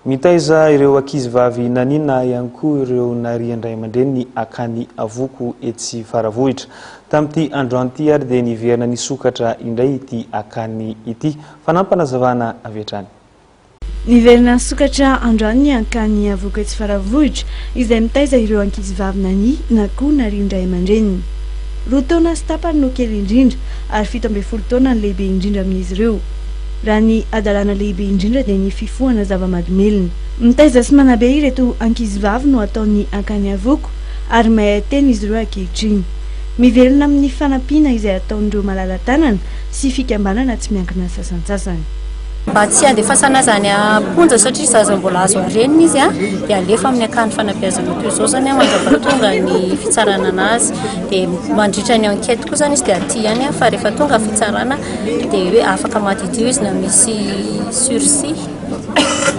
Mitaiza ireo ankizivavy nanina ihany koa ireo nary andray aman-dreny ny akany avoko etsy Faravohitra. Tamin'ity androany ity ary dia niverina nisokatra indray ity akany ity. Fanampanazavana avy hatrany. Niverina nisokatra androany ny akany avoko etsy Faravohitra izay mitaiza ireo ankizivavy nany na koa nary indray aman-dreniny. 2 taona sy tapany no kely indrindra ary 17 taona ny lehibe indrindra amin'izy ireo. Raha ny adalana lehibe indrindra dia ny fifohana zava-mahadomelina. Mitaiza sy manabe ireto ankizivavy no ataony akany avoko ary mahay teny izy ireo ankehitriny. Miverina amin'ny fanampiana izay ataon'ireo malala-tanana sy fikambanana tsy miankina sasantsasany. Mba tsy andefasana zany aponja satria zaza mbola azo arenina izy dia alefa amin'ny akany fanabeazana toy izao zany mandrapatonga ny fitsarana anazy dia mandritra ny enquête koa zany izy dia aty ihany fa rehefa tonga fitsarana dia hoe afaka madidio izy na misy sursis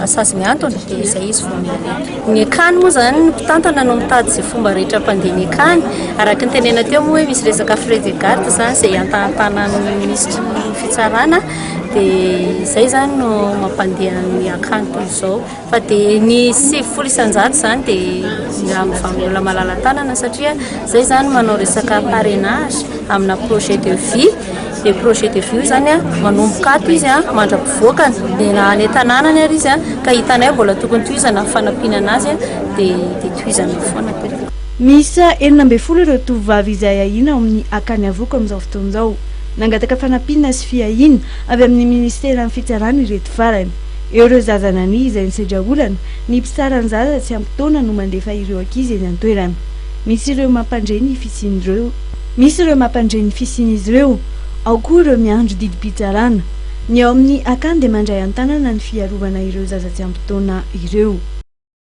asasy miantona dia izay izy vao miareta. Ny akany moa zany ny mpitantana no mitady izay fomba rehetra mpandeha ny akany araka ny tenena teo moa hoe misy resaka frais de garde zany izay antahantanan'ny ministry fitsarana dia izay zany no mampandeha ny akany toy izao fa dia ny 7 isan-jato zany dia amin'ny olona malala-tanana satria izay zany manao resaka parrainage amina projet de vie. Dia projet de vie zany manomboka ato izy mandra-pivoakany dia na any tanànany ary izy ka hitanay mbola tokony tohizana fanampiana anazy dia tohizana foana teo. Misa 12 ireo tovovavy izay ahina amin'ny akany avoko amin'izao fotoan'izao. Nangataka fanampiana sy fiahina avy amin'ny ministera amin'ny fitsarana ireto farany. Eo ireo zaza nany izay nisedra olana ny mpisarany zaza tsy ampy taona no mandefa ireo ankizy eny an-toerana. Misy ireo mampandreny fisian'izy ireo. Ao koa ireo miandro didim-pitsarana. Ny ao amin'ny akany dia mandray an-tanana ny fiarovana ireo zaza tsy ampy taona ireo.